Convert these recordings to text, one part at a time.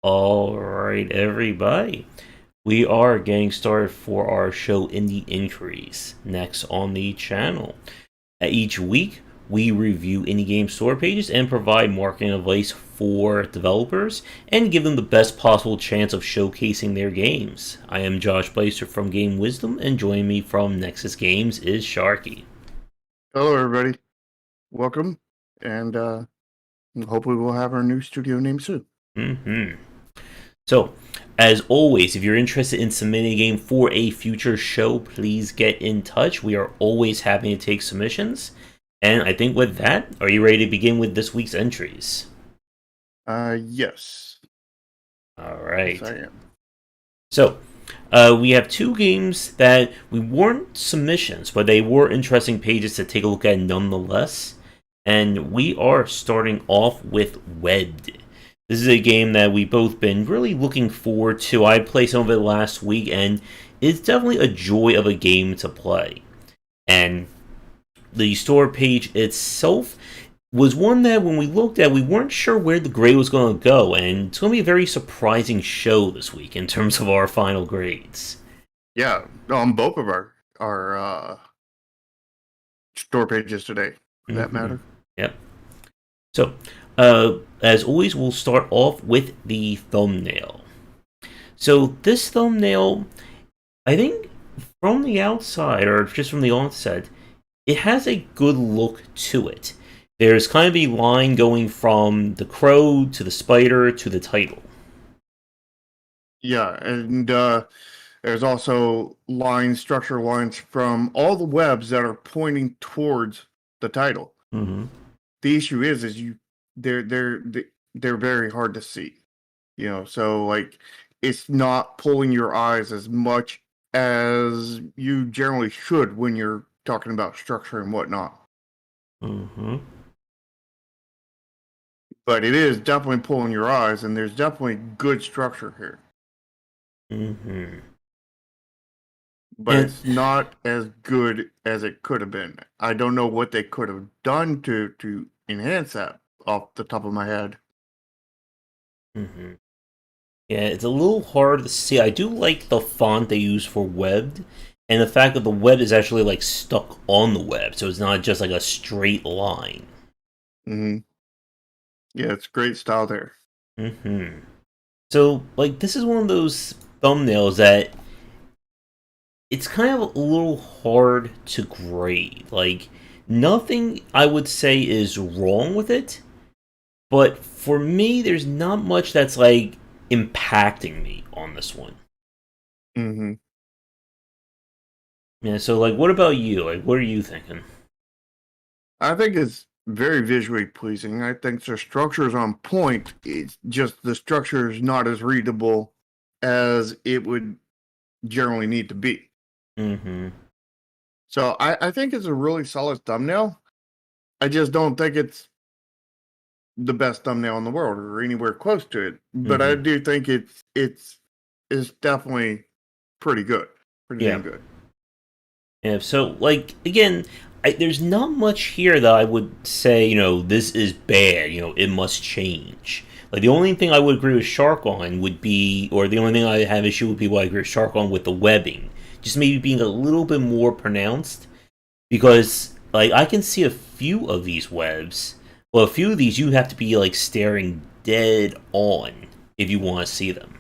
Alright, everybody. We are getting started for our show Indie Inquiries next on the channel. Each week, we review indie game store pages and provide marketing advice for developers and give them the best possible chance of showcasing their games. I am Josh Beister from Game Wisdom, and joining me from Nexus Games is Sharky. Hello, everybody. Welcome, and hopefully we'll have our new studio name soon. So, as always, if you're interested in submitting a game for a future show, please get in touch. We are always happy to take submissions. And I think with that, are you ready to begin with this week's entries? Yes. All Yes, right. I am. So, we have two games that we weren't submissions, but they were interesting pages to take a look at nonetheless. And we are starting off with Webbed. This is a game that we've both been really looking forward to. I played some of it last week, and it's definitely a joy of a game to play. And the store page itself was one that when we looked at, we weren't sure where the grade was going to go, and it's going to be a very surprising show this week in terms of our final grades. Yeah, on both of our store pages today, for that matter. Yep. So, as always, we'll start off with the thumbnail. So, this thumbnail, I think from the outside, or just from the onset, it has a good look to it. There's kind of a line going from the crow to the spider to the title. Yeah, and there's also structure lines from all the webs that are pointing towards the title. Mm-hmm. The issue is they're they're very hard to see. So like it's not pulling your eyes as much as you generally should when you're talking about structure and whatnot. Mm-hmm. But it is definitely pulling your eyes, and there's definitely good structure here. Mm-hmm. But And it's not as good as it could have been. I don't know what they could have done to enhance that off the top of my head. mm-hmm. Yeah, it's a little hard to see. I do like the font they use for webbed, and the fact that the web is actually like stuck on the web, so it's not just like a straight line. Hmm. Yeah, it's great style there. Mm-hmm. So, like, this is one of those thumbnails that it's kind of a little hard to grade. Like, nothing I would say is wrong with it, but for me, there's not much that's like impacting me on this one. Hmm. Yeah, so like, what about you? Like, what are you thinking? I think it's very visually pleasing. I think the structure is on point. It's just the structure is not as readable as it would generally need to be. Mm-hmm. So I think it's a really solid thumbnail. I just don't think it's the best thumbnail in the world or anywhere close to it. But I Mm-hmm. do think it's definitely pretty good. Pretty Yeah. damn good. Yeah. So like again, there's not much here that I would say this is bad. It must change. Like the only thing I would agree with Shark on would be, or the only thing I have issue with people I agree with Shark on with the webbing, just maybe being a little bit more pronounced. Because like I can see a few of these webs. Well, a few of these you have to be like staring dead on if you want to see them.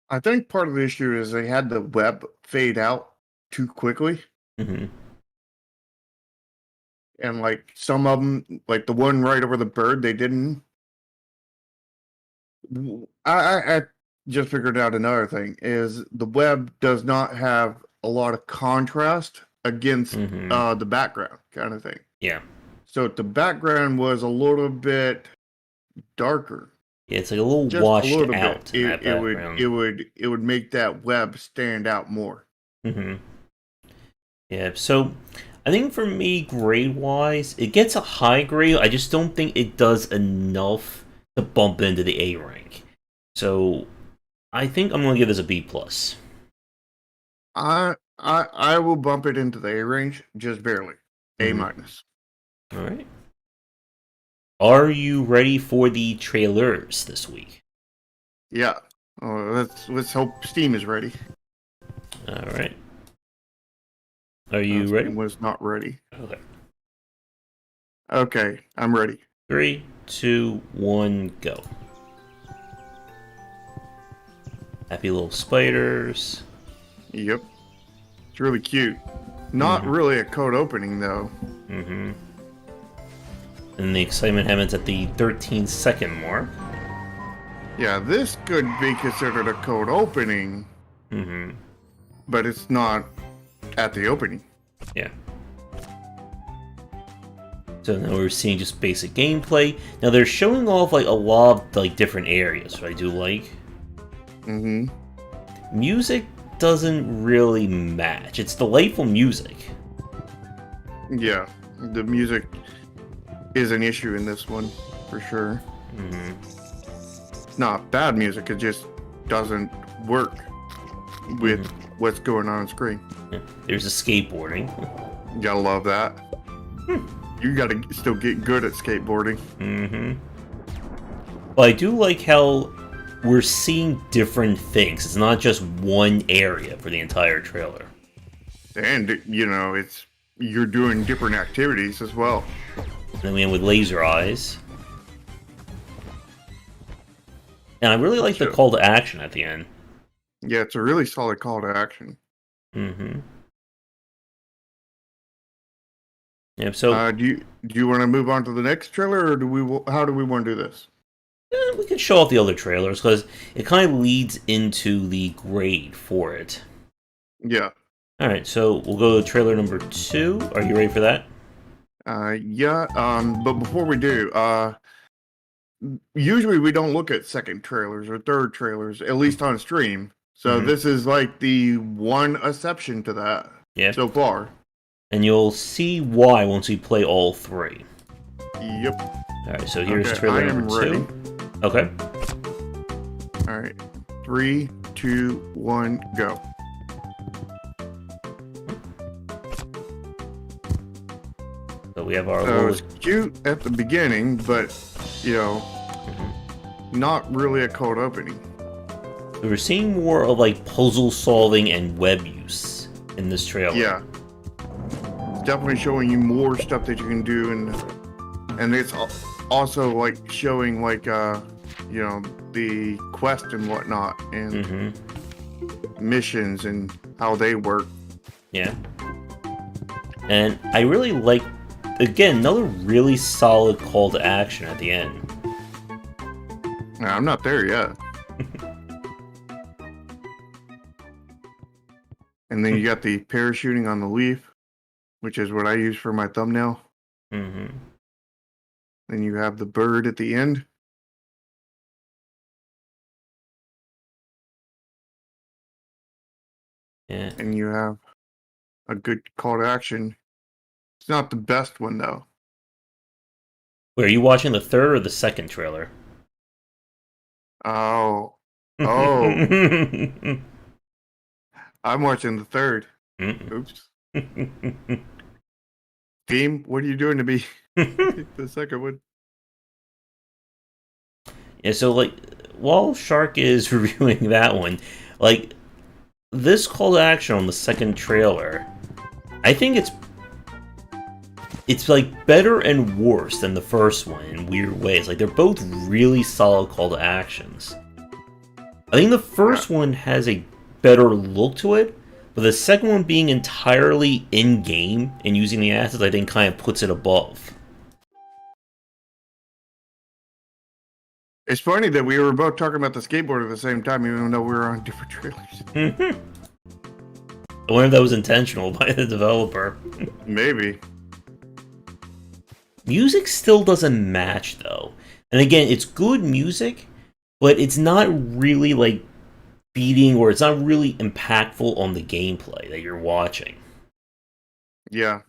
I think part of the issue is they had the web fade out too quickly. Hmm. And like some of them, like the one right over the bird, they didn't. I just figured out another thing is the web does not have a lot of contrast against Hmm. the background kind of thing. Yeah. So if the background was a little bit darker, Yeah, it's like a little just a washed little bit, out in that background. it would make that web stand out more. Hmm. Yeah, so I think for me, grade wise, it gets a high grade. I just don't think it does enough to bump into the A rank. So I think I'm gonna give this a B plus. I will bump it into the A range just barely, A Hmm. minus. All right. Are you ready for the trailers this week? Yeah. Let's hope Steam is ready. All right. Are you ready? Steam was not ready. Okay. Okay, I'm ready. 3, 2, 1, go. Happy little spiders. Yep. It's really cute. Not really a code opening though. Mm-hmm. And the excitement happens at the 13-second mark. Yeah, this could be considered a code opening, Mm-hmm. but it's not at the opening. Yeah. So now we're seeing just basic gameplay. Now they're showing off like a lot of like different areas, which I do like. Mm-hmm. Music doesn't really match. It's delightful music. Yeah, the music is an issue in this one, for sure. Mm-hmm. It's not bad music, it just doesn't work with what's going on screen. Yeah. There's a skateboarding. You gotta love that. You gotta still get good at skateboarding. Mm-hmm. But I do like how we're seeing different things. It's not just one area for the entire trailer. And, you know, you're doing different activities as well. And then we end with laser eyes. And I really like the call to action at the end. Yeah, it's a really solid call to action. Mm-hmm. Yeah, so do you want to move on to the next trailer, or how do we want to do this? we could show off the other trailers because it kind of leads into the grade for it. Yeah. All right, so we'll go to trailer number 2. Are you ready for that? Yeah. But before we do, usually we don't look at second trailers or third trailers, at least on stream. So this is like the one exception to that. Yeah. So far. And you'll see why once we play all 3. Yep. All right, so here's trailer number 2. Ready. Okay. All right. 3, 2, 1, go. So we have our So it's cute at the beginning, but, you know, not really a cold opening. So we're seeing more of like puzzle solving and web use in this trailer. Yeah. It's definitely showing you more stuff that you can do, and it's also like showing like you know, the quest and whatnot, and missions and how they work. Yeah. And I really like, again, another really solid call to action at the end. Now, I'm not there yet. And then you got the parachuting on the leaf, which is what I use for my thumbnail. Mm-hmm. Then you have the bird at the end. Yeah. And you have a good call to action. It's not the best one, though. Wait, are you watching the third or the second trailer? Oh. Oh. I'm watching the third. Oops. Team, what are you doing to me? The second one. Yeah, so like while Shark is reviewing that one, like this call to action on the second trailer, I think it's like better and worse than the first one in weird ways. Like they're both really solid call to actions. I think the first one has a better look to it, but the second one being entirely in-game and using the assets, I think kind of puts it above. It's funny that we were both talking about the skateboard at the same time, even though we were on different trailers. I wonder if that was intentional by the developer. Maybe. Music still doesn't match, though. And again, it's good music, but it's not really, like, beating, or it's not really impactful on the gameplay that you're watching. Yeah.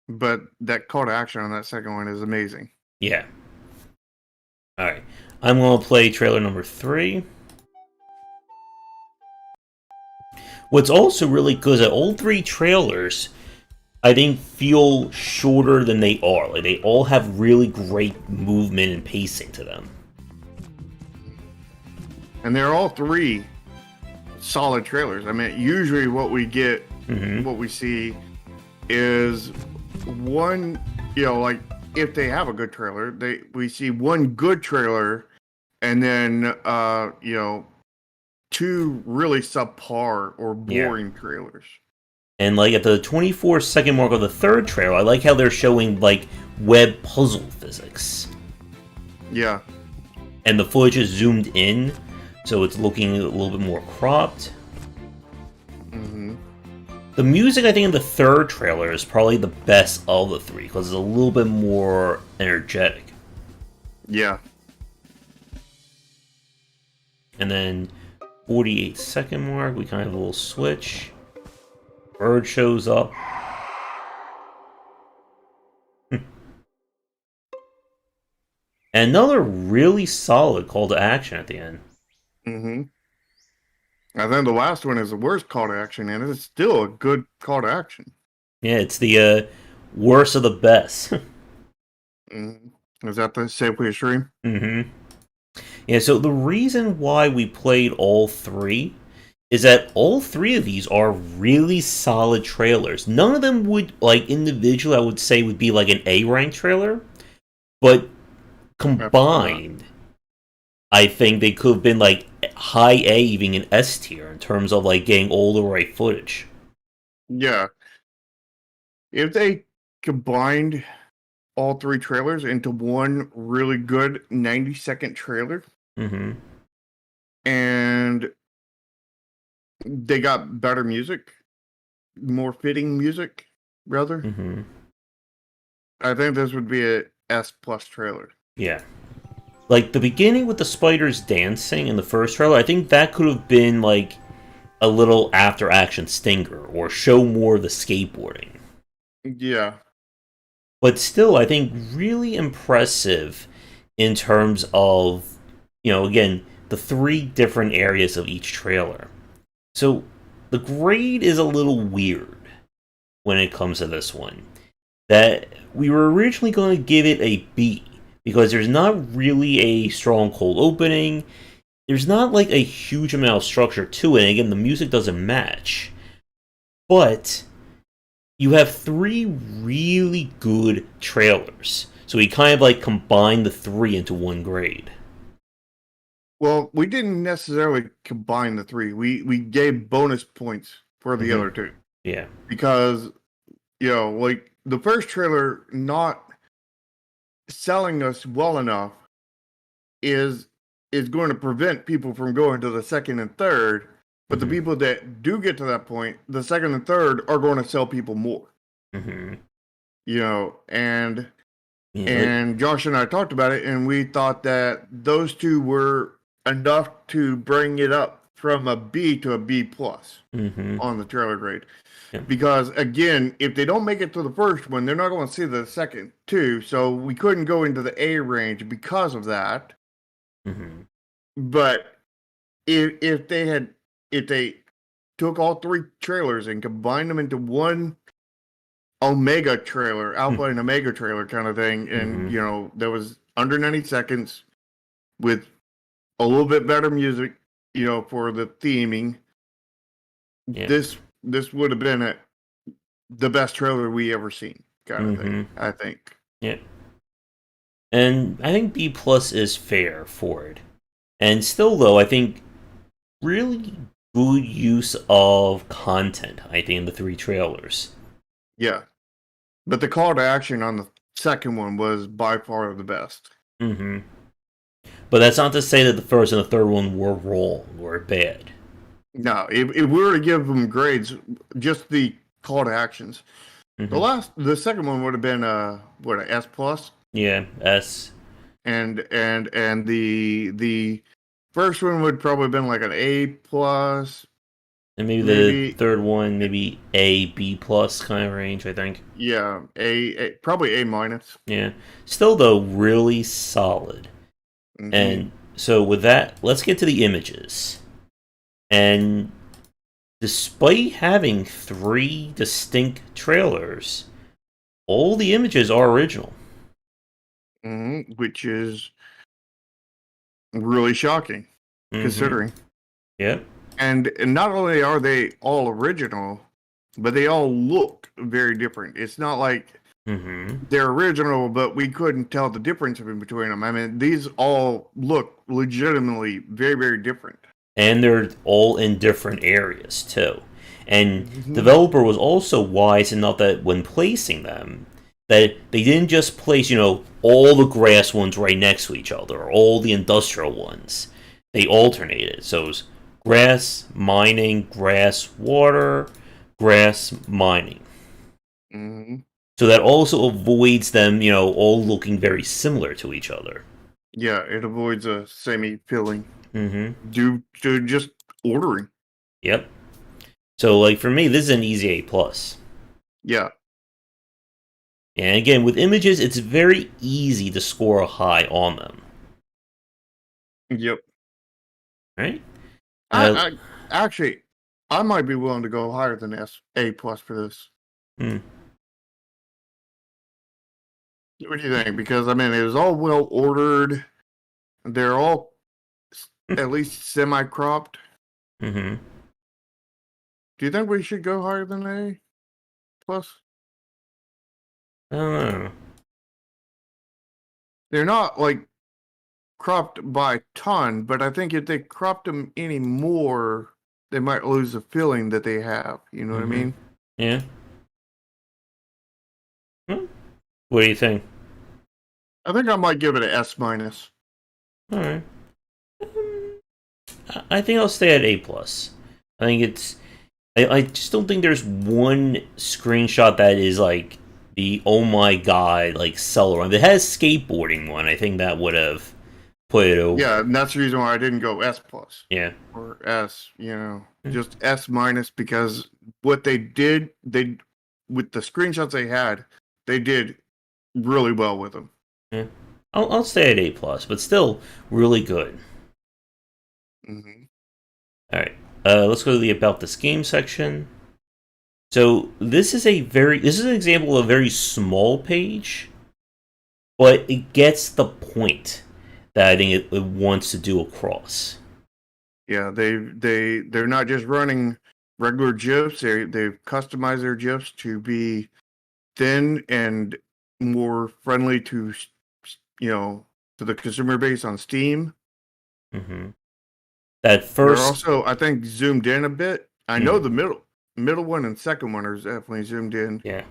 But that call to action on that second one is amazing. Yeah. Alright. I'm going to play trailer number 3. What's also really good is that all 3 trailers, I think, feel shorter than they are. Like, they all have really great movement and pacing to them. and they're all three solid trailers. I mean, usually what we get, Mm-hmm. what we see is one, like if they have a good trailer, we see one good trailer and then two really subpar or Yeah. boring trailers. And like at the 24-second mark of the third trailer, I like how they're showing like web puzzle physics. Yeah. And the footage is zoomed in, so it's looking a little bit more cropped. Mm-hmm. The music, I think, in the third trailer is probably the best of the three because it's a little bit more energetic. Yeah. And then 48-second mark, we kind of have a little switch. Bird shows up. And another really solid call to action at the end. Mm-hmm. I think the last one is the worst call to action, and it's still a good call to action. Yeah, it's the worst of the best. Mm-hmm. Is that the safely stream? Mm-hmm. Yeah, so the reason why we played all three is that all three of these are really solid trailers. None of them would, like, individually, I would say would be like an A rank trailer, but Absolutely not. combined, I think they could have been like high A, even an S tier in terms of like getting all the right footage. Yeah. If they combined all three trailers into one really good 90-second trailer, Mm-hmm. and they got better music, more fitting music, rather, Mm-hmm. I think this would be a S plus trailer. Yeah. Like the beginning with the spiders dancing in the first trailer, I think that could have been like a little after action stinger or show more of the skateboarding. Yeah. But still, I think really impressive in terms of, again, the three different areas of each trailer. So the grade is a little weird when it comes to this one. That we were originally going to give it a B because there's not really a strong cold opening. There's not like a huge amount of structure to it. And again, the music doesn't match. But you have three really good trailers. So we kind of like combined the three into one grade. Well, we didn't necessarily combine the three. We gave bonus points for the other two Yeah. because like the first trailer not selling us well enough is going to prevent people from going to the second and third. But the people that do get to that point, the second and third are going to sell people more. Mm-hmm. And Yeah, Josh and I talked about it, and we thought that those two were enough to bring it up from a B to a B plus on the trailer grade. Yeah. Because again, if they don't make it to the first one, they're not going to see the second two. So we couldn't go into the A range because of that. Mm-hmm. But if they took all three trailers and combined them into one Omega trailer, Alpha and Omega trailer kind of thing, and that was under 90 seconds with a little bit better music, for the theming. Yeah. This would have been the best trailer we ever seen, kind of thing. I think. Yeah. And I think B plus is fair for it. And still, though, I think really good use of content. I think in the three trailers. Yeah, but the call to action on the second one was by far the best. Mm-hmm. But that's not to say that the first and the third one were wrong or bad. No, if we were to give them grades, just the call to actions, the second one would have been an S plus. Yeah, S. And the first one would probably have been like an A plus. And maybe the third one, maybe A, B plus kind of range, I think. Yeah, probably A minus. Yeah. Still, though, really solid. And so with that, let's get to the images. And despite having three distinct trailers, all the images are original. Which is really shocking. Mm-hmm. considering. Yep. And not only are they all original, but they all look very different. It's not like Mm-hmm. they're original, but we couldn't tell the difference in between them. I mean, these all look legitimately very, very different. And they're all in different areas too. And Hmm. developer was also wise enough that when placing them, that they didn't just place, all the grass ones right next to each other, or all the industrial ones. They alternated. So it was grass, mining, grass, water, grass, mining. Hmm. So that also avoids them, all looking very similar to each other. Yeah, it avoids a semi filling Mm-hmm. due to just ordering. Yep. So like for me, this is an easy A plus. Yeah. And again, with images, it's very easy to score a high on them. Yep. Right? Uh, I actually I might be willing to go higher than A plus for this. hmm. What do you think? Because I mean, it was all well ordered. They're all at least semi cropped. Mm-hmm. Do you think we should go higher than A plus? I don't know. They're not like cropped by a ton, but I think if they cropped them any more, they might lose the feeling that they have. You know what I Mm-hmm. mean? Yeah. Hmm. What do you think? I think I might give it an S minus. All right. I think I'll stay at A plus. I think it's. I just don't think there's one screenshot that is like the oh my god like seller one. If it has skateboarding one, I think that would have put it Yeah, over. and that's the reason why I didn't go S plus Yeah. or S. Just S minus because what they with the screenshots they had, they did really well with them. Yeah. I'll stay at A plus, but still really good. Hmm. All right. Let's go to the about this game section. So this is an example of a very small page, but it gets the point that I think it wants to do across. Yeah, they're not just running regular GIFs. They've customized their GIFs to be thin and more friendly to you know to the consumer base on Steam. Hmm. That They're first, also, I think, zoomed in a bit. I know mm, the middle one and second one are definitely zoomed in. yeah,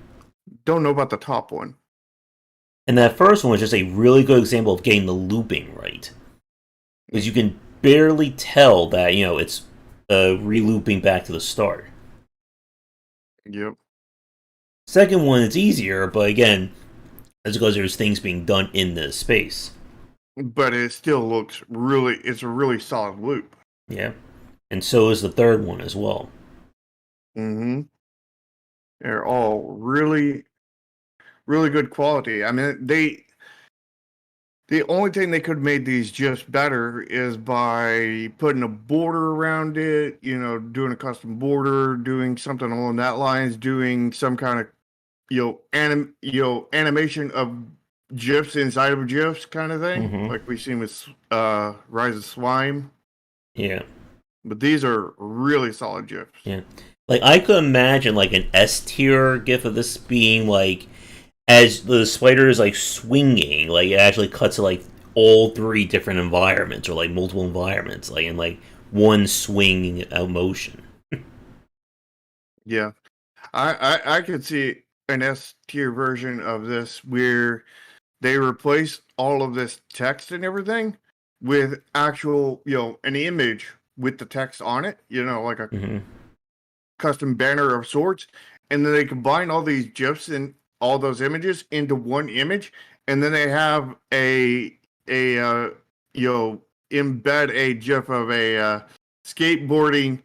Don't know about the top one. and that first one was just a really good example of getting the looping right, because you Hmm. can barely tell that it's re-looping back to the start. Yep. Second one, it's easier, but again, that's because there's things being done in the space. But it still looks really. It's a really solid loop. Yeah, and so is the third one as well. Hmm. They're all really, really good quality. I mean, the only thing they could have made these just better is by putting a border around it, doing a custom border, doing something along that lines, doing some kind of, animation of GIFs inside of GIFs kind of thing, Hmm. like we've seen with Rise of Slime. Yeah, But these are really solid GIFs. yeah. Like I could imagine like an S tier gif of this being like as the spider is like swinging, like it actually cuts to like all three different environments or like multiple environments, like in like one swinging motion. Yeah. I could see an S tier version of this where they replace all of this text and everything with actual, an image with the text on it, like a Hmm. custom banner of sorts, and then they combine all these gifs and all those images into one image, and then they have a embed a gif of a skateboarding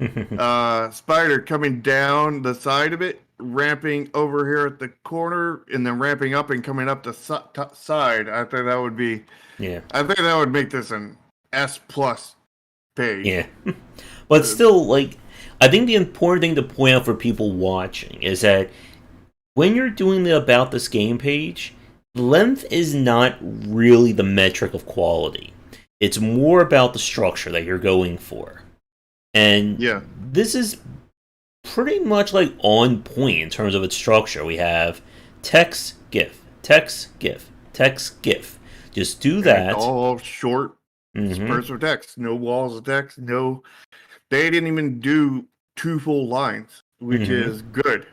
spider coming down the side of it, ramping over here at the corner, and then ramping up and coming up the side. Yeah, I think that would make this an S plus page. yeah. But Uh, still, like, I think the important thing to point out for people watching is that when you're doing the about this game page, length is not really the metric of quality. It's more about the structure that you're going for. And Yeah, this is pretty much like on point in terms of its structure. We have text, GIF, text, GIF, text, GIF. Just do and it's that. all short Mm-hmm. spurts of text, no walls of text, no. They didn't even do two full lines, which Mm-hmm. is good.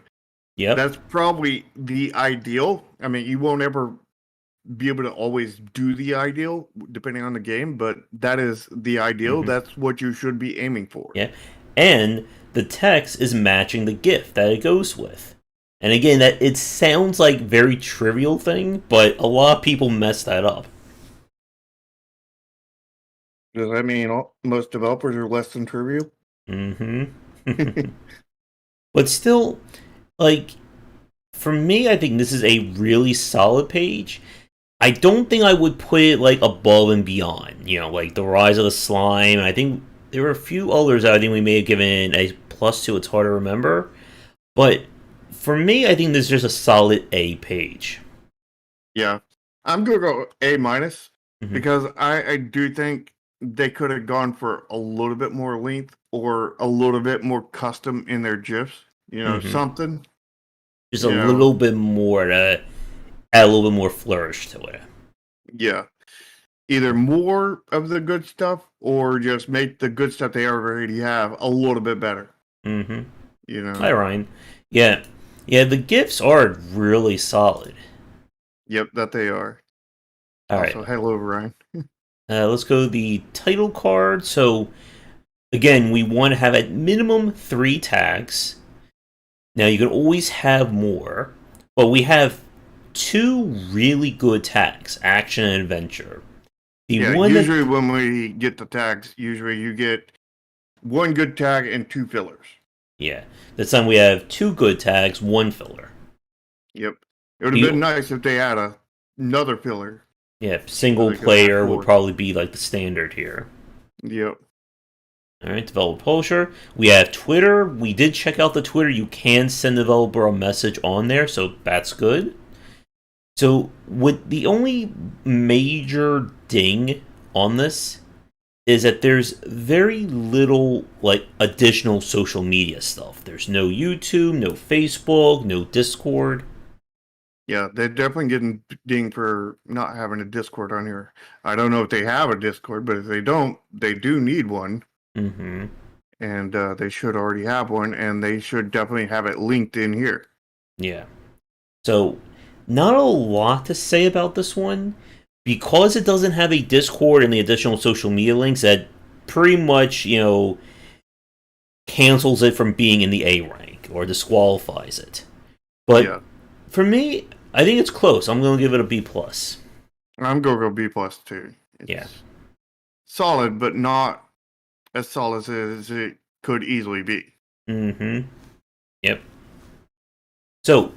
Yep. That's probably the ideal. I mean, you won't ever be able to always do the ideal depending on the game, but that is the ideal. Mm-hmm. That's what you should be aiming for. Yeah. And the text is matching the GIF that it goes with. And again, that it sounds like very trivial thing, but a lot of people mess that up. Does that mean most developers are less than trivial? Mm-hmm. But still, like, for me, I think this is a really solid page. I don't think I would put it like above and beyond. Like the Rise of the Slime. I think there were a few others that I think we may have given a plus to. It's hard to remember, but for me, I think this is just a solid A page. Yeah. I'm going to go A minus Mm-hmm. because I do think they could have gone for a little bit more length or a little bit more custom in their GIFs. Mm-hmm. Something. Just a You know, little bit more to add a little bit more flourish to it. yeah. Either more of the good stuff or just make the good stuff they already have a little bit better. Mm-hmm. You know. Hi, Ryan. Yeah, yeah. The gifts are really solid. Yep, that they are. All right. Also, hello, Ryan. Let's go to the title card. So again, we want to have at minimum 3 tags. Now you can always have more, but we have two really good tags: action and adventure. The Yeah, one that usually when we get the tags, usually you get one good tag and two fillers. yeah, this time we have two good tags, one filler. Yep. It would have been The nice if they had another filler Yeah, so single they could have had player would four. probably be like the standard here. Yep. All right, developer publisher. We have Twitter. We did check out the Twitter. You can send the developer a message on there, so that's good. So, with the only major ding on this is that there's very little like additional social media stuff. There's no YouTube, no Facebook, no Discord. Yeah, they're definitely getting dinged for not having a Discord on here. I don't know if they have a Discord, but if they don't, they do need one. Mm-hmm. And they should already have one, and they should definitely have it linked in here. Yeah. So, not a lot to say about this one because it doesn't have a Discord and the additional social media links. That pretty much cancels it from being in the A rank or disqualifies it. But Yeah, for me, I think it's close. I'm going to give it a B plus. I'm going to go B plus too. Yeah. It's solid, but not as solid as it could easily be. Mm-hmm. Yep. So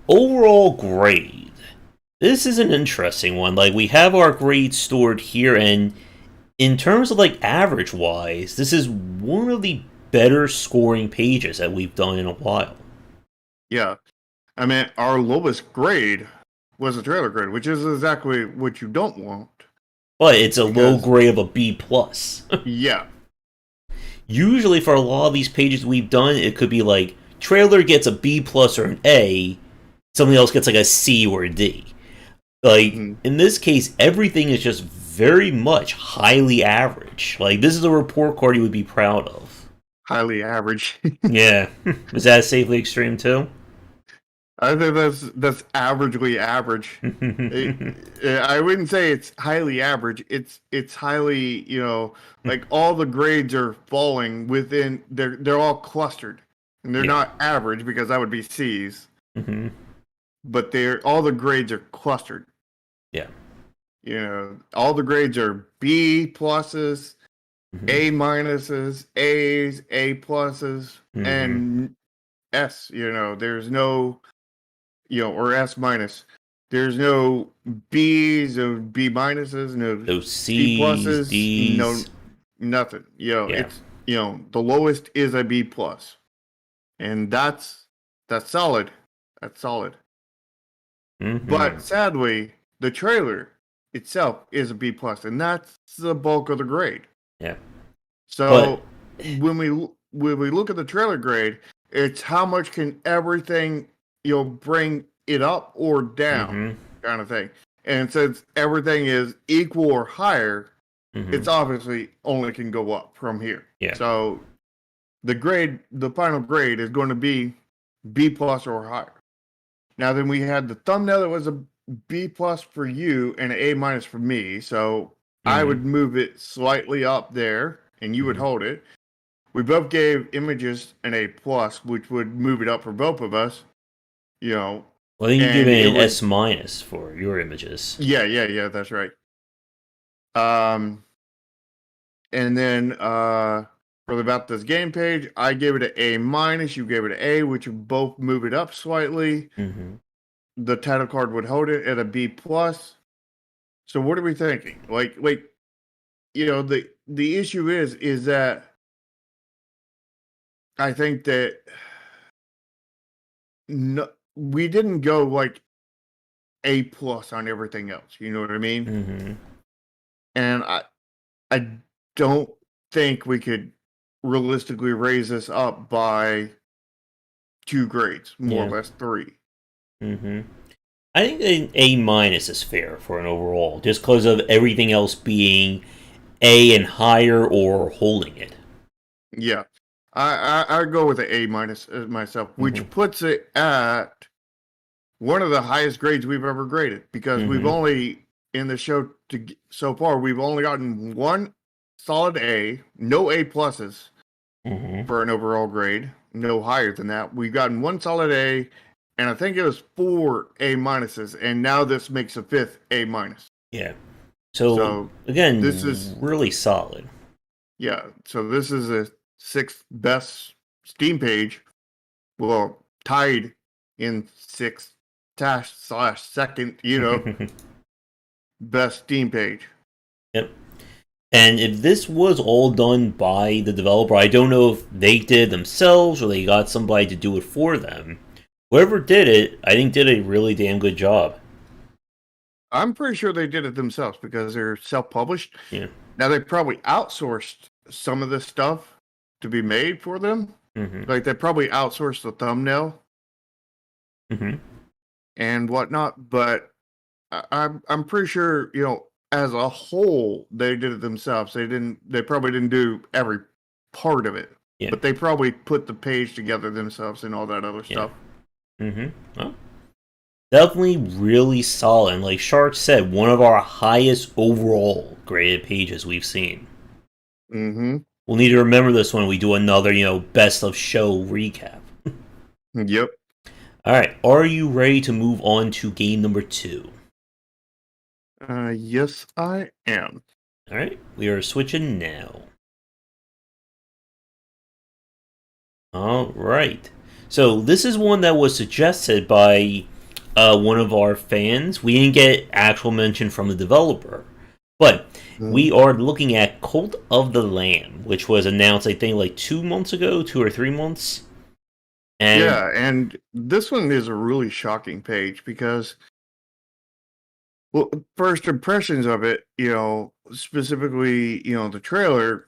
overall grade. This is an interesting one. Like we have our grades stored here, and in terms of like average wise, this is one of the better scoring pages that we've done in a while. Yeah, I mean, our lowest grade was a trailer grade, which is exactly what you don't want. But it's a low Because, grade of a B plus. yeah, Usually for a lot of these pages we've done, it could be like trailer gets a B plus or an A, something else gets like a C or a D. Like mhm, in this case, everything is just very much highly average. Like this is a report card you would be proud of. highly average. Yeah, is that safely extreme too? I think that's averagely average. It, I wouldn't say it's highly average. It's highly, like all the grades are falling within. They're all clustered, and they're Yeah. not average because that would be C's. Hmm. But they're all the grades are clustered. Yeah. All the grades are B pluses, Hmm. A minuses, A's, A pluses, Hmm. and S. There's no or S minus. There's no B's or B minuses, no Those C C's, pluses, no D's. nothing. Yeah. It's the lowest is a B plus, and that's solid. That's solid. Hmm. But sadly, the trailer itself is a B plus, and that's the bulk of the grade. Yeah. But So when we look at the trailer grade, it's how much can everything bring it up or down, mm-hmm. kind of thing. And since everything is equal or higher, Mm-hmm. it's obviously only can go up from here. Yeah. So the final grade is going to be B plus or higher. Now then we had the thumbnail that was a B plus for you and an A minus for me. So I Mm-hmm. would move it slightly up there and you would Mm-hmm. hold it. We both gave images an A plus, which would move it up for both of us, you know, Well, then you give and it it an would, S minus for your images. yeah, that's right. Um, and then for the About This Game page, I gave it an A minus, you gave it an A, which would both move it up slightly. Mm-hmm. The title card would hold it at a B plus. So what are we thinking? Like the issue is that I think that no, we didn't go like A plus on everything else. You know what I mean? Mm-hmm. And I don't think we could realistically raise this up by 2 grades, more or Yeah. less 3. Mm-hmm. I think an A minus is fair for an overall, just because of everything else being A and higher or holding it. Yeah, I go with an A minus myself, Mm-hmm. which puts it at one of the highest grades we've ever graded because we've Mm-hmm. only in the show so far we've only gotten one solid A, no A pluses Mm-hmm. for an overall grade, no higher than that. We've gotten one solid A, and I think it was 4 A minuses, and now this makes a 5th A minus. Yeah. So So this is again, really solid. yeah. So this is the 6th best Steam page. Well, tied in 6th slash second. Best Steam page. Yep. And if this was all done by the developer, I don't know if they did it themselves or they got somebody to do it for them. Whoever did it, I think did a really damn good job. I'm pretty sure they did it themselves because they're self-published. Yeah. Now they probably outsourced some of this stuff to be made for them. Mm-hmm. Like they probably outsourced the thumbnail Mm-hmm. and whatnot, but I'm pretty sure as a whole they did it themselves. They probably didn't do every part of it, Yeah. but they probably put the page together themselves and all that other Yeah. stuff. Mm-hmm. Well, definitely really solid. And like Shark said, one of our highest overall graded pages we've seen. Mm-hmm. We'll need to remember this when we do another, best of show recap. Yep. All right, are you ready to move on to game number 2? Yes, I am. All right, we are switching now. All right. So this is one that was suggested by one of our fans. We didn't get actual mention from the developer, but we are looking at Cult of the Lamb, which was announced, I think, like 2 months ago, 2 or 3 months. And Yeah, and this one is a really shocking page because, well, first impressions of it, specifically, the trailer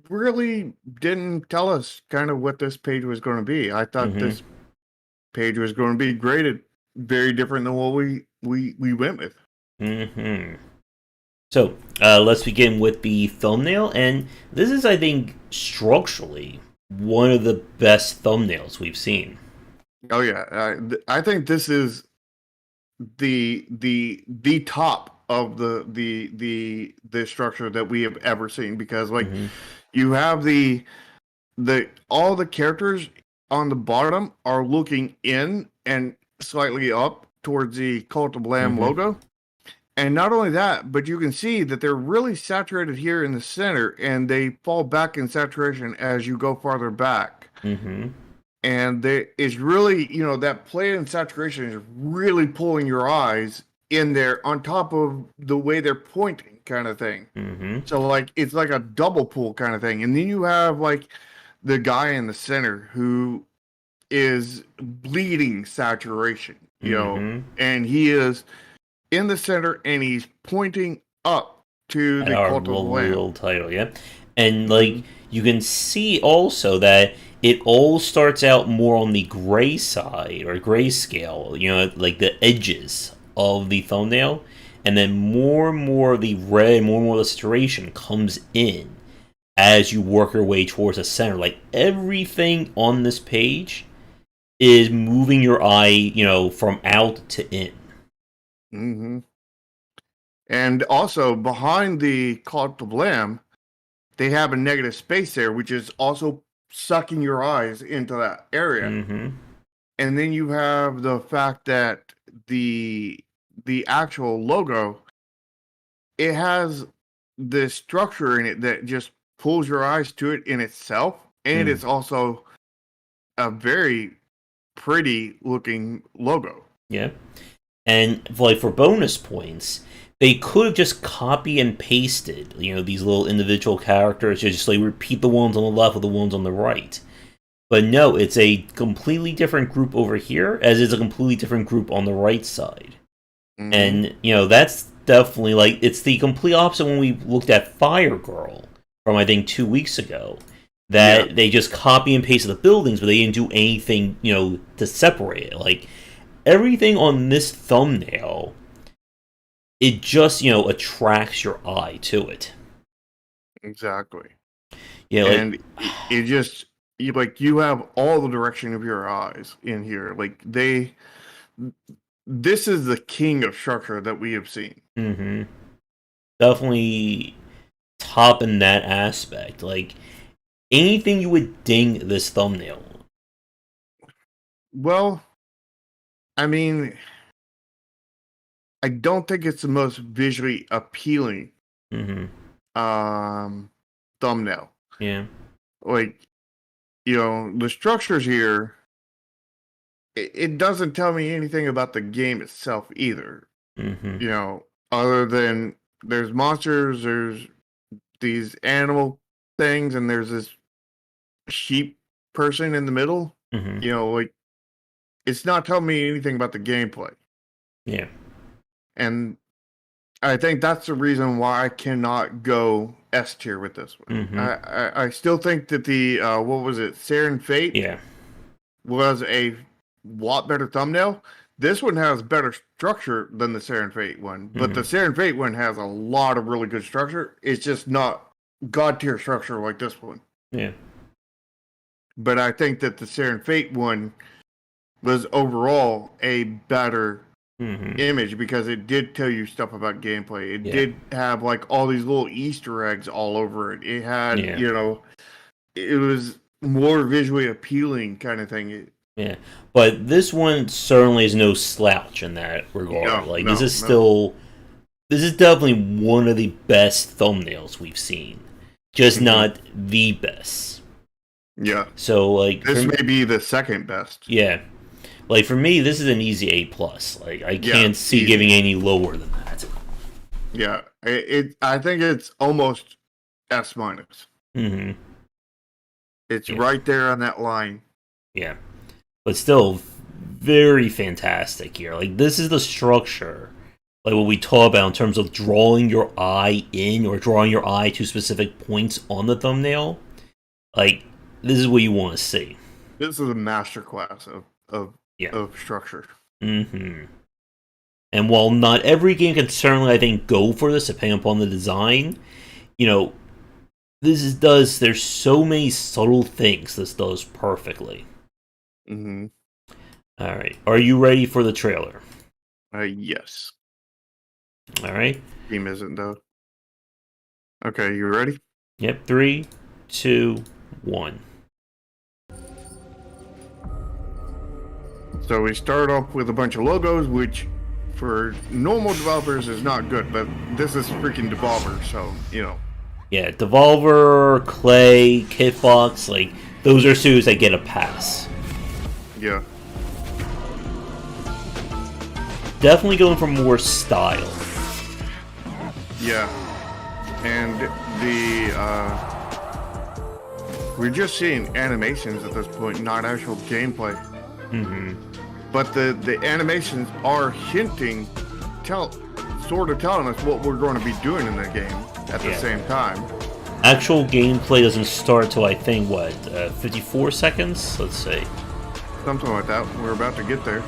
really didn't tell us kind of what this page was going to be. I thought mm-hmm, this page was going to be graded very different than what we went with. mm-hmm. So let's begin with the thumbnail, and this is, I think, structurally one of the best thumbnails we've seen. Oh yeah, I think this is the top of the structure that we have ever seen because like Mm-hmm, you have the all the characters on the bottom are looking in and slightly up towards the Cult of Lamb mm-hmm, logo. And not only that, but you can see that they're really saturated here in the center and they fall back in saturation as you go farther back. mm-hmm. And it's really, that play in saturation is really pulling your eyes in there on top of the way they're pointing kind of thing. Mm-hmm. So like it's like a double pull kind of thing. And then you have like the guy in the center who is bleeding saturation, Mm-hmm. and he is in the center and he's pointing up to And the our Cult of the lovely Lamb. little title, yeah. And Hmm. like you can see also that it all starts out more on the gray side or grayscale, like the edges of the thumbnail, and then more and more of the red, more and more of the saturation comes in as you work your way towards the center. Like everything on this page is moving your eye, from out to in. Hmm. And also behind the Cult of the Lamb, they have a negative space there, which is also sucking your eyes into that area. Mm-hmm. And then you have the fact that the the actual logo, it has this structure in it that just pulls your eyes to it in itself, and Mm. it's also a very pretty looking logo. Yeah. And like for bonus points, they could have just copy and pasted, these little individual characters, just like repeat the ones on the left with the ones on the right. But no, it's a completely different group over here, as is a completely different group on the right side. Hmm. And that's definitely like it's the complete opposite when we looked at Fire Girl from I think 2 weeks ago. Yeah, That they just copy and pasted the buildings, but they didn't do anything, to separate it. Like everything on this thumbnail, it just attracts your eye to it. exactly. Yeah, like And it just you have all the direction of your eyes in here. Like this is the king of structure that we have seen. hmm definitely top in that aspect. Like anything you would ding this thumbnail. Well, I mean, I don't think it's the most visually appealing Hmm um thumbnail. Yeah. Like, the structures here, it doesn't tell me anything about the game itself either. hmm Other than there's monsters, there's these animal things, and there's this sheep person in the middle. hmm Like it's not telling me anything about the gameplay. Yeah. And I think that's the reason why I cannot go S tier with this one. hmm I still think that the what was it, Siren Fate Yeah. was a lot better thumbnail. This one has better structure than the Siren Fate one, but hmm the Siren Fate one has a lot of really good structure. It's just not god tier structure like this one. Yeah. But I think that the Siren Fate one was overall a better hmm image because it did tell you stuff about gameplay. It Yeah. did have like all these little Easter eggs all over it. It had, Yeah. it was more visually appealing kind of thing. Yeah. But this one certainly is no slouch in that regard. No, Like no, no. this is definitely one of the best thumbnails we've seen. Just Hmm. not the best. Yeah. So like This may be the second best. yeah. Like for me, this is an easy A plus. Like I Yeah, can't see easy. giving any lower than that. Yeah. I think it's almost S minus. hmm It's Yeah. right there on that line. Yeah. But still very fantastic here. Like this is the structure. Like what we talk about in terms of drawing your eye in or drawing your eye to specific points on the thumbnail. Like this is what you want to see. This is a masterclass of Yeah. of structure. hmm And while not every game can certainly, I think, go for this depending upon the design, you know, there's so many subtle things this does perfectly. Hmm. All right, are you ready for the trailer? Yes. All right, Team isn't though. Okay, you ready? yep, 3, 2, 1. So we start off with a bunch of logos, which for normal developers is not good, but this is freaking Devolver, so Yeah, Devolver, Clay, Kitbox, like those are studios that get a pass. yeah, Definitely going for more style. yeah. And we're just seeing animations at this point, not actual gameplay. hmm But the animations are hinting, sort of telling us what we're going to be doing in the game at the same time. Actual gameplay doesn't start till I think 54 seconds. Let's see. Something like that. We're about to get there.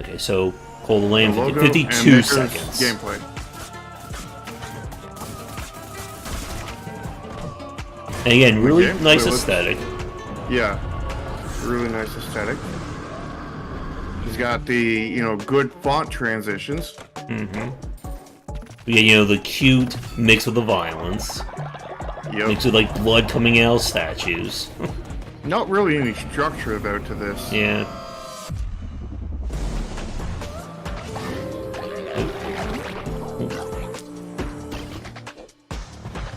Okay, so call the land 52 seconds. Gameplay. And again, really nice aesthetic. Yeah, really nice aesthetic. He's got the good font transitions. Mm-hmm. Yeah, the cute mixed with the violence. Yep. Mixed with like blood coming out of statues. Not really any structure though to this. Yeah.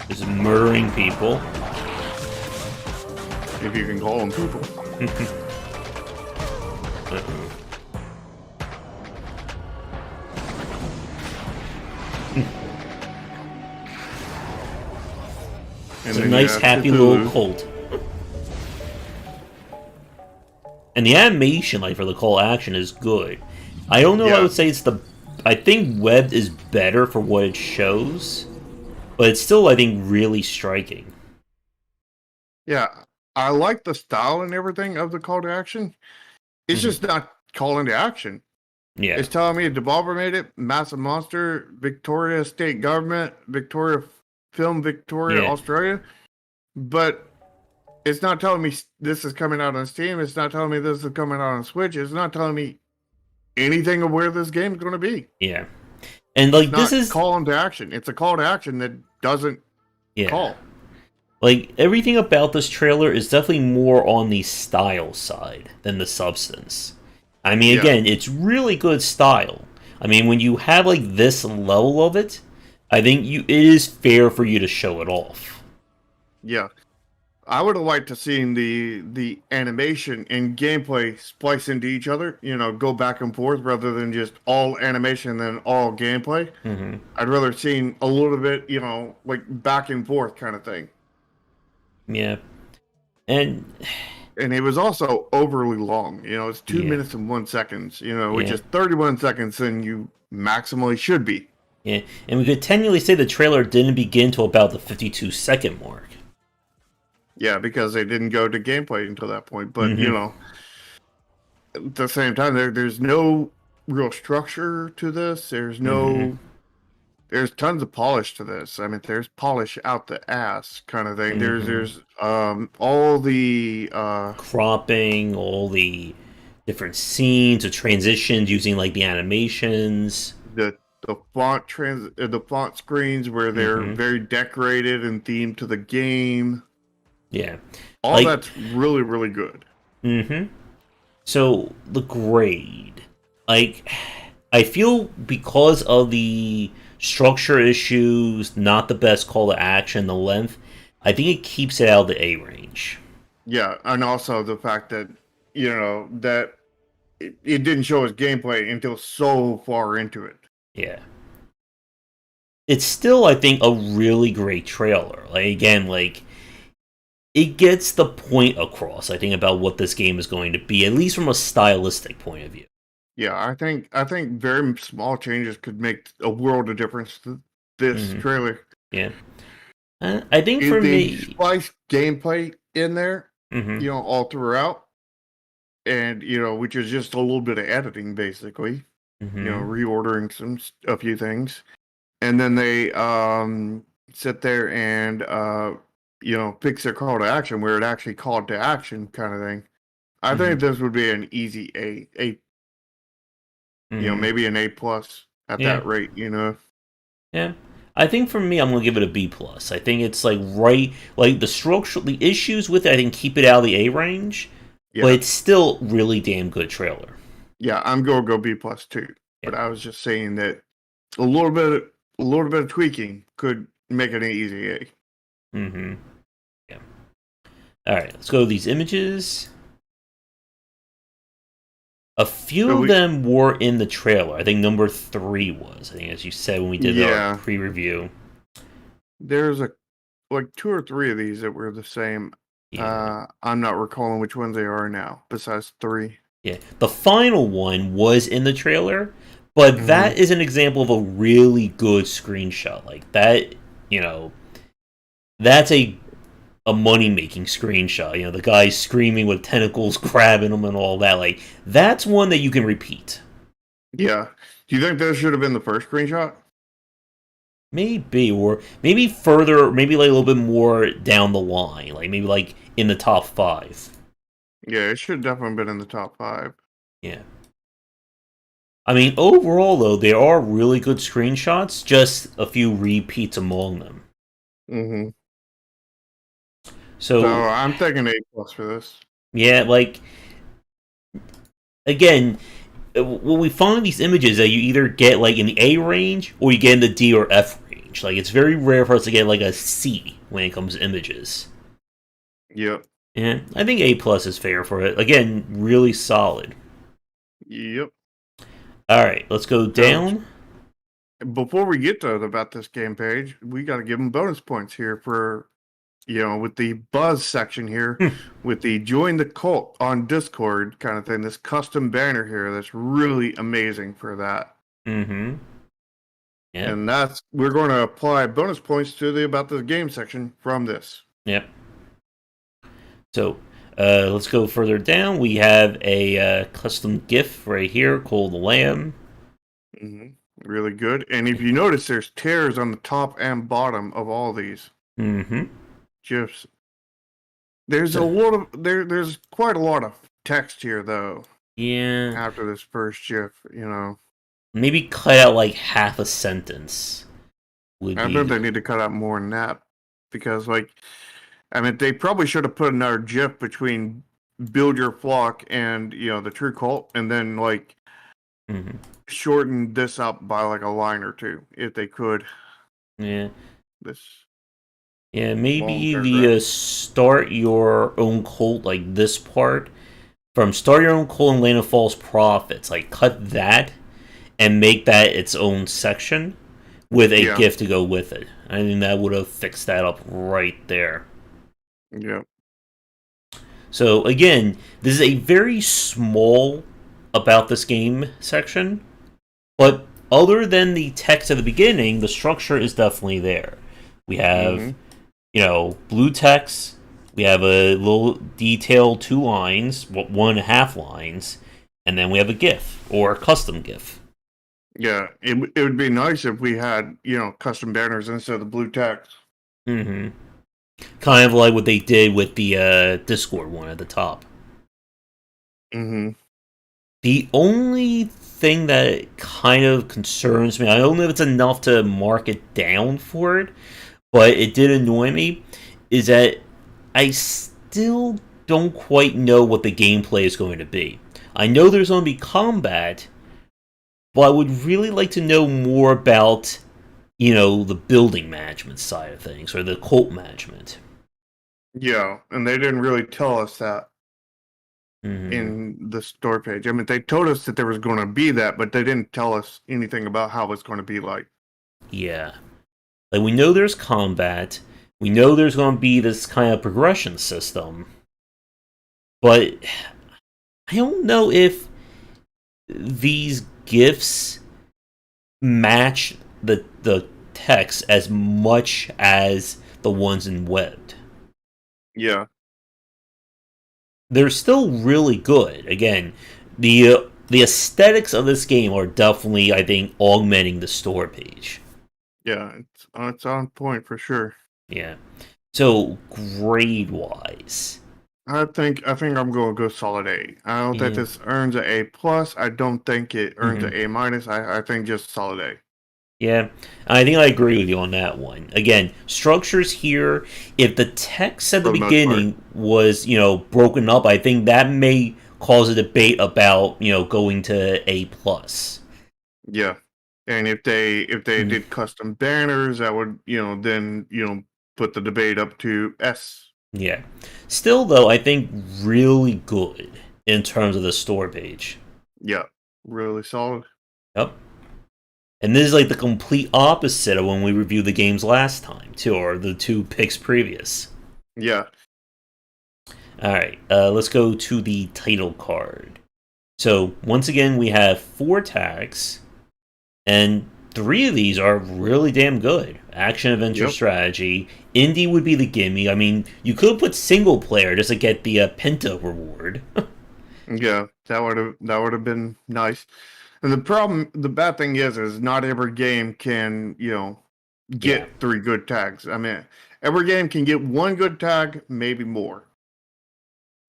Just murdering people. If you can call them people. It's a nice, happy little cult. And the animation, like, for the call action is good. I don't know if I would say it's the... I think webbed is better for what it shows. But it's still, I think, really striking. Yeah, I like the style and everything of the call to action. It's just not calling to action. Yeah. It's telling me Devolver made it, Massive Monster, Victoria State Government, Victoria Film Victoria, Australia. But it's not telling me this is coming out on Steam. It's not telling me this is coming out on Switch. It's not telling me anything of where this game's going to be. Yeah. And, like, this is calling to action. It's a call to action that doesn't call. Like, everything about this trailer is definitely more on the style side than the substance. I mean, again, it's really good style. I mean, when you have, like, this level of it, I think it is fair for you to show it off. Yeah. I would have liked to seen the animation and gameplay splice into each other, go back and forth rather than just all animation and all gameplay. Mm-hmm. I'd rather seen a little bit, like back and forth kind of thing. Yeah. And it was also overly long. It's 2 minutes and 1 second, which is 31 seconds than you maximally should be. Yeah, and we could technically say the trailer didn't begin till about the 52-second mark. Yeah, because they didn't go to gameplay until that point. But, at the same time, there's no real structure to this. There's no... There's tons of polish to this. I mean, there's polish out the ass kind of thing. There's all the... cropping, all the different scenes or transitions using, like, the animations. The font screens where they're very decorated and themed to the game. Yeah. All that's really, really good. So, the grade. Like, I feel because of the structure issues, not the best call to action, the length, I think it keeps it out of the A range. Yeah, and also the fact that, that it didn't show us gameplay until so far into it. Yeah. It's still, I think, a really great trailer. Like, again, like, it gets the point across, I think, about what this game is going to be, at least from a stylistic point of view. Yeah, I think very small changes could make a world of difference to this trailer. Yeah. I think for me... splice gameplay in there, all throughout, and, which is just a little bit of editing, basically. Reordering a few things. And then they sit there and, fix their call to action where it actually called to action kind of thing. I think this would be an easy A. Maybe an A+ at that rate, Yeah. I think for me, I'm going to give it a B+. I think it's, like, right... Like, the issues with it, I think, keep it out of the A range. Yeah. But it's still really damn good trailer. Yeah, I'm going to go B+ too. Yeah. But I was just saying that a little bit of tweaking could make it an easy A. Yeah. Alright, let's go to these images. A few of them were in the trailer. I think number 3 was. I think, as you said when we did our pre-review. There's 2 or 3 of these that were the same. Yeah. I'm not recalling which ones they are now, besides 3. Yeah. The final one was in the trailer, But Hmm. that is an example of a really good screenshot. Like that, you know, that's a money making screenshot. You know, the guy screaming with tentacles grabbing him and all that. Like that's one that you can repeat. Yeah. Do you think that should have been the first screenshot? Maybe, or maybe further, maybe like a little bit more down the line, like maybe like in the top five. Yeah, it should definitely been in the top five. Yeah. I mean, overall though, there are really good screenshots. Just a few repeats among them. Hmm. So So I'm thinking A plus for this. yeah, like again, when we find these images that you either get like in the A range or you get in the D or F range. Like it's very rare for us to get like a C when it comes to images. Yep. Yeah, I think A plus is fair for it. Again, really solid. Yep. All right, let's go So down. before we get to about this game page, we got to give them bonus points here for with the buzz section here, Hmm. with the join the cult on Discord kind of thing. This custom banner here that's really amazing for that. Mm-hmm. Yep. And that's we're going to apply bonus points to the about this game section from this. Yep. So let's go further down. We have a custom GIF right here called Lamb. Hmm. Really good. And if you notice, there's tears on the top and bottom of all these Mm-hmm. gifs. There's a So lot of there's quite a lot of text here though. yeah, After this first gif. maybe cut out like half a sentence would I bet be. they need to cut out more than that because, like, I mean, they probably should have put another gif between "Build Your Flock" and the True Cult, and then like Mm-hmm. shorten this up by like a line or two if they could. Yeah. This Yeah, long maybe paragraph. the start your own cult, like this part, from start your own cult and land of false prophets. Like, cut that and make that its own section with a Yeah, GIF to go with it. I think that would have fixed that up right there. yeah, So, again, this is a very small about this game section, but other than the text at the beginning, the structure is definitely there. We have mm-hmm, blue text. We have a little detail, 2 lines, 1.5 lines, and then we have a GIF or a custom GIF. yeah. It would be nice if we had custom banners instead of the blue text. Mm-hmm. Kind of like what they did with the Discord one at the top. Mm-hmm. The only thing that kind of concerns me, I don't know if it's enough to mark it down for it, but it did annoy me, is that I still don't quite know what the gameplay is going to be. I know there's going to be combat, but I would really like to know more about, the building management side of things or the cult management. Yeah, and they didn't really tell us that Hmm. in the store page. I mean, they told us that there was going to be that, but they didn't tell us anything about how it's going to be like. Yeah. Like, we know there's combat, we know there's going to be this kind of progression system, but I don't know if these gifts match the text as much as the ones in webbed. Yeah, They're still really good. Again, the aesthetics of this game are definitely, I think, augmenting the store page. yeah, it's on point for sure. Yeah. So grade wise, I think I'm going to go solid A. I don't think yeah. this earns an A plus. I don't think it earns Hmm. an A minus. I think just solid A Yeah, I think I agree with you on that one. Again, structures here. If the text at the for the most part. beginning was, broken up, I think that may cause a debate about, going to A plus. Yeah, and if they Mm, did custom banners, that would then put the debate up to S. yeah. Still, though, I think really good in terms of the store page. Yeah, really solid. Yep. And this is like the complete opposite of when we reviewed the games last time, too, or the two picks previous. Yeah. All right, let's go to the title card. So once again, we have 4 tags. And three of these are really damn good. Action, adventure, Yep. strategy. Indie would be the gimme. I mean, you could put single player just to get the Penta reward. Yeah, that would have been nice. And the bad thing is not every game can, Yeah, get three good tags. I mean, every game can get one good tag, maybe more,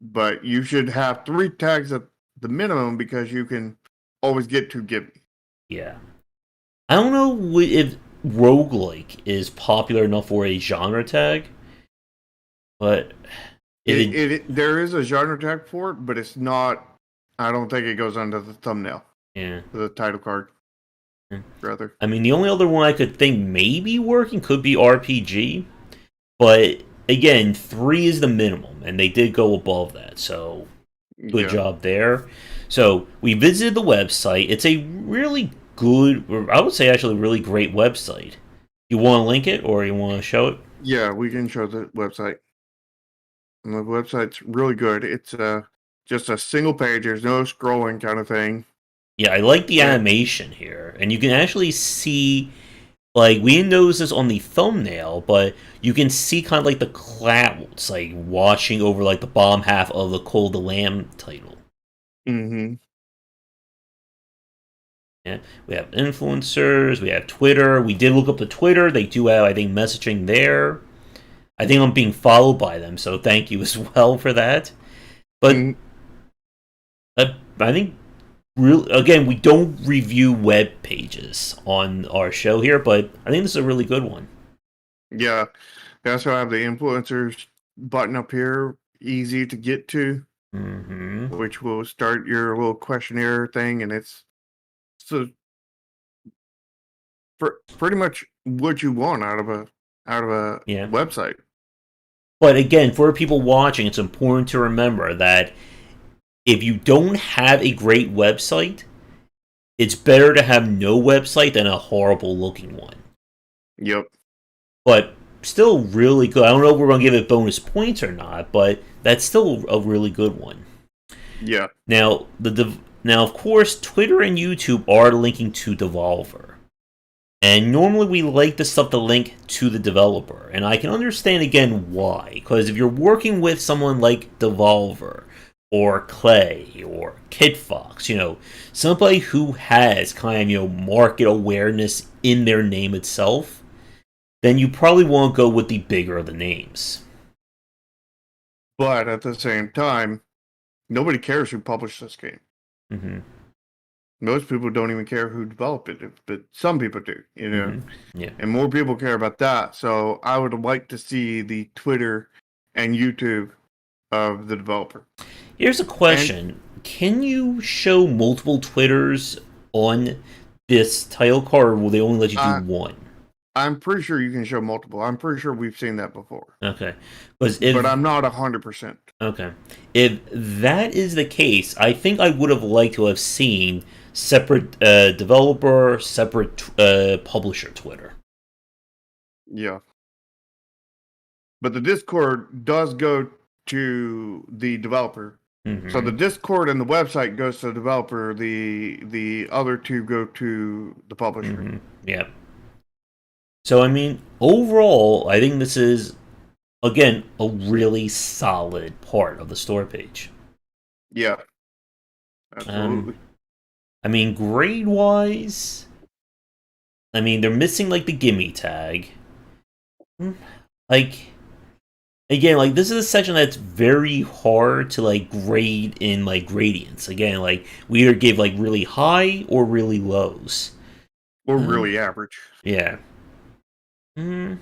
but you should have three tags at the minimum because you can always get to give. yeah. I don't know if roguelike is popular enough for a genre tag, but if It, it, it, it there is a genre tag for it, but it's not. I don't think it goes under the thumbnail, yeah. the title card, rather. I mean, the only other one I could think maybe working could be RPG, but again, three is the minimum, and they did go above that, so good Yeah, job there. So we visited the website. It's a really good, or I would say actually really great website. You want to link it or you want to show it? yeah, we can show the website. And the website's really good. It's just a single page. There's no scrolling kind of thing. Yeah, I like the And animation here, and you can actually see like we didn't notice this on the thumbnail, but you can see kind of like the clouds like watching over like the bottom half of the Call the Lamb title. mm-hmm. Yeah, we have influencers, we have Twitter. We did look up the Twitter. They do have, I think, messaging there. I think I'm being followed by them, so thank you as well for that. But Mm, I think, real again, we don't review web pages on our show here, but I think this is a really good one. yeah. They also have the influencers button up here, easy to get to, Hmm. which will start your little questionnaire thing, and it's so pretty much what you want out of a Yeah. website. But again, for people watching, it's important to remember that if you don't have a great website, it's better to have no website than a horrible looking one. Yep. But still really good. I don't know if we're going to give it bonus points or not, but that's still a really good one. Yeah. Now of course Twitter and YouTube are linking to Devolver. And normally we like the stuff to link to the developer. And I can understand again why. Because if you're working with someone like Devolver or Clay or Kid Fox, somebody who has kind of, market awareness in their name itself, then you probably want to go with the bigger of the names. But at the same time, nobody cares who published this game. Hmm. Most people don't even care who developed it, but some people do, Hmm. Yeah. and more people care about that. So I would like to see the Twitter and YouTube of the developer. Here's a And question. Can you show multiple Twitters on this title card, or will they only let you do I, one? I'm pretty sure you can show multiple. I'm pretty sure we've seen that before, Okay. Because but if I'm not 100%. Okay. If that is the case, I think I would have liked to have seen separate developer, separate publisher Twitter. Yeah, but the Discord does go to the developer. So the Hmm. Discord and the website goes to the developer. The other two go to the publisher. Hmm. Yeah. So I mean, overall, I think this is again a really solid part of the store page. Yeah, Um, absolutely. I mean, grade wise, I mean they're missing like the gimme tag. Hmm, Like again, like this is a section that's very hard to like grade in like gradients. Again, like we either give like really high or really lows. Or Uh, really average. yeah. Mm,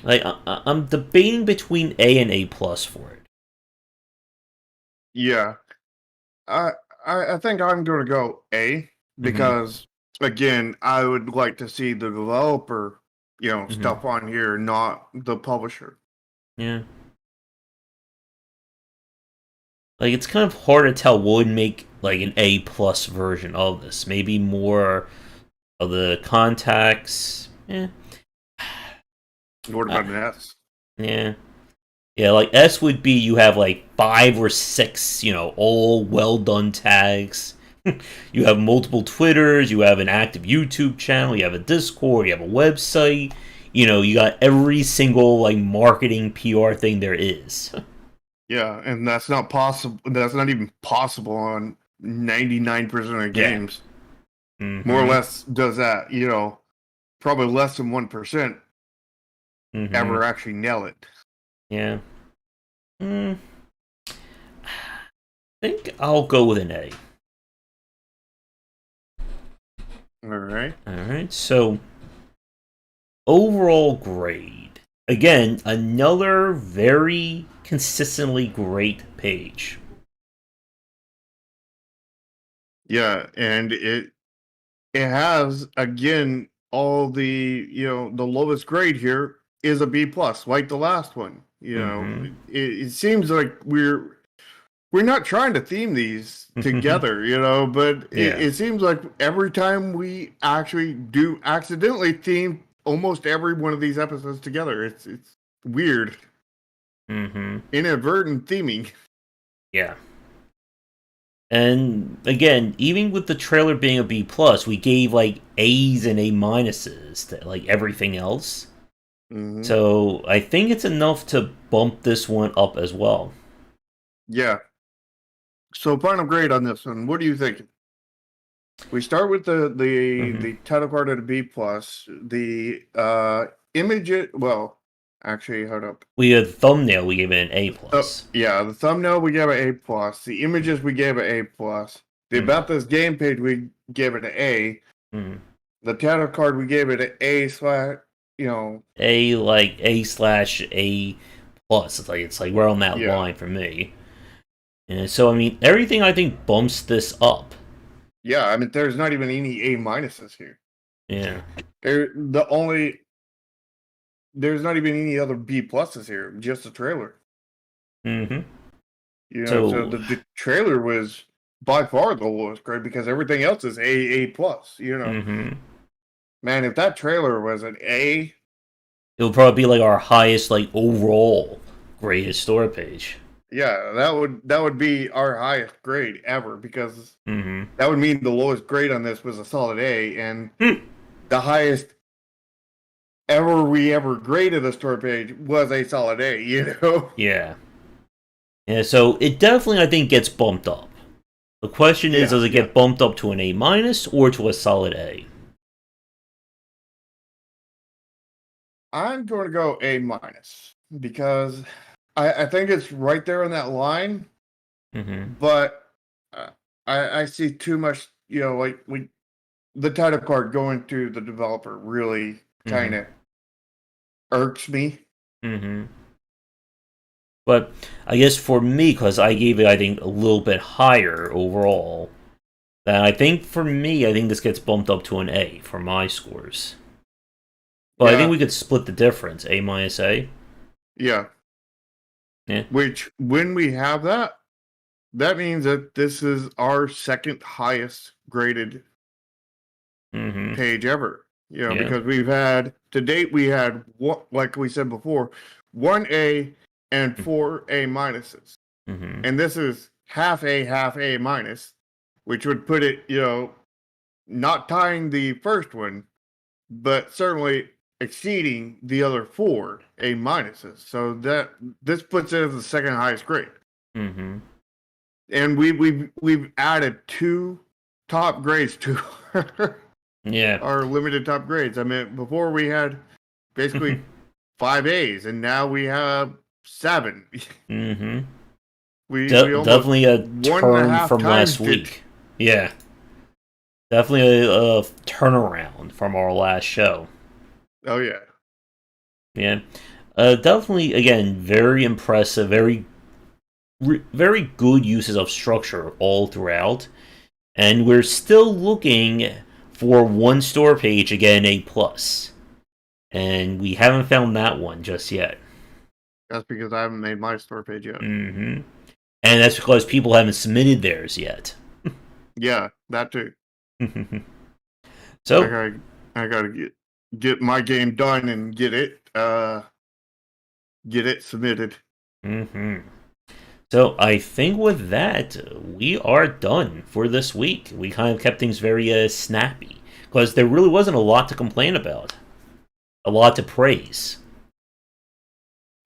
like I'm debating between A and A plus for it. Yeah, I I think I'm going to go A Hmm. because again, I would like to see the developer, Hmm. stuff on here, not the publisher. Yeah. Like it's kind of hard to tell what would make like an A plus version of this. Maybe more of the contacts. What Uh, about an S? yeah. Yeah, like S would be you have like five or six, all well done tags You have multiple Twitters, you have an active YouTube channel, you have a Discord, you have a website. You got every single like marketing PR thing there is. Yeah, and that's not possible. That's not even possible on 99% of Yeah. games. More or Mm-hmm. less does that. Probably less than 1% Mm-hmm. ever actually nail it. Yeah. I think I'll go with an A. All right. All right. So overall grade. Again, another very consistently great page. Yeah, and it has again all the lowest grade here is a B plus, like the last one. Mm-hmm. It seems like we're not trying to theme these together, but Yeah. it seems like every time we actually do accidentally theme almost every one of these episodes together. It's weird. Mm-hmm. Inadvertent theming. Yeah. And again, even with the trailer being a B plus, we gave like A's and A minuses to like everything else. Hmm. So I think it's enough to bump this one up as well. Yeah. So final grade on this one. What do you think? We start with Hmm. the title card at a B plus. The image well, actually, hold up. We had thumbnail, we gave it an A Oh plus. yeah, the thumbnail we gave it A plus. The images we gave it A plus. The Mm-hmm. about this game page we gave it an A. Mm-hmm. The title card we gave it an A slash. You know, A like A slash A plus. It's like we're on that yeah, line for me. And so I mean everything I think bumps this up. yeah. I mean, there's not even any A minuses here. Yeah. The only there's not even any other B pluses here. Just the trailer. Mm-hmm. So So the trailer was by far the lowest grade because everything else is A plus. mm-hmm. Man, if that trailer was an A, It'll probably be like our highest like overall greatest store page. yeah, that would be our highest grade ever because Mm-hmm. that would mean the lowest grade on this was a solid A, and Hmm. the highest ever we ever graded a store page was a solid A. Yeah. Yeah, so it definitely I think gets bumped up. The question is, Yeah, does it yeah. get bumped up to an A minus or to a solid A? I'm going to go A minus because I think it's right there on that line. Mm-hmm. But uh, I see too much, like the title card going to the developer really kind Mm-hmm. of irks me. Mm-hmm. But I guess for me, because I gave it, I think, a little bit higher overall, then I think for me, I think this gets bumped up to an A for my scores. But I think Yeah, we could split the difference, A minus A. yeah. Yeah. Which when we have that, that means that this is our second highest graded Mm-hmm. page ever. Yeah. Because we've had to date we had what, like we said before, 1A and 4A minuses. Mm-hmm. And this is half A minus, which would put it, not tying the first one, but certainly exceeding the other four A minuses. So that this puts it as the second highest grade. Mm-hmm. And we've added two top grades to Yeah. our limited top grades. I mean, before we had basically 5 A's, and now we have 7. Mm-hmm. We almost Definitely a one and a turn half from last times it. week. Yeah. Definitely a turnaround from our last show. Oh yeah, Yeah. Definitely, again, very impressive, very good uses of structure all throughout. And we're still looking for one store page again, A plus, and we haven't found that one just yet. that's because I haven't made my store page yet. Mm-hmm. And that's because people haven't submitted theirs yet. Yeah, that too. I So, gotta I gotta get my game done and get it submitted. mm-hmm. So I think with that, we are done for this week. We kind of kept things very snappy because there really wasn't a lot to complain about, a lot to praise,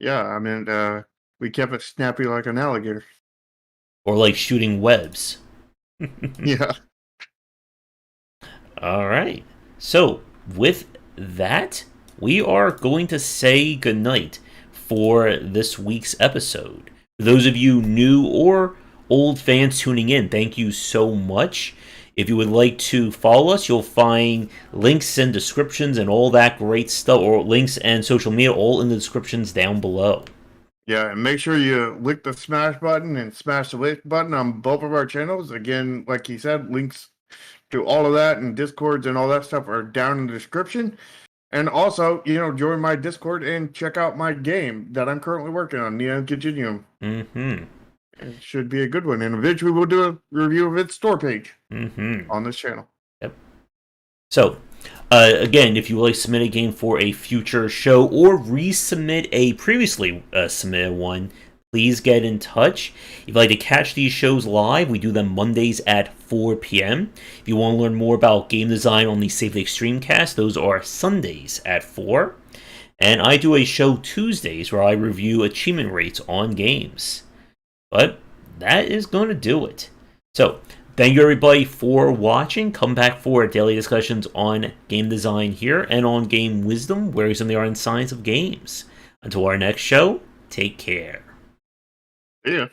Yeah, I mean, we kept it snappy like an alligator. or like shooting webs. Yeah. All right. So with that, we are going to say goodnight for this week's episode. For those of you new or old fans tuning in, thank you so much. If you would like to follow us, you'll find links and descriptions and all that great stuff, or links and social media, all in the descriptions down below. Yeah, and make sure you lick the smash button and smash the like button on both of our channels. Again, like he said, links to all of that and Discords and all that stuff are down in the description. And also, join my Discord and check out my game that I'm currently working on, Neon Continuum. Mm-hmm. It should be a good one. And eventually we'll do a review of its store page Mm-hmm. on this channel. Yep. So, again, if you would like to submit a game for a future show or resubmit a previously submitted one, please get in touch. If you'd like to catch these shows live, we do them Mondays at 4 p.m. If you want to learn more about game design on the Save the Extreme cast, those are Sundays at 4. And I do a show Tuesdays where I review achievement rates on games. But that is going to do it. So, thank you everybody for watching. Come back for daily discussions on game design here and on game wisdom, where some of the art and science of games. Until our next show, take care. Yeah.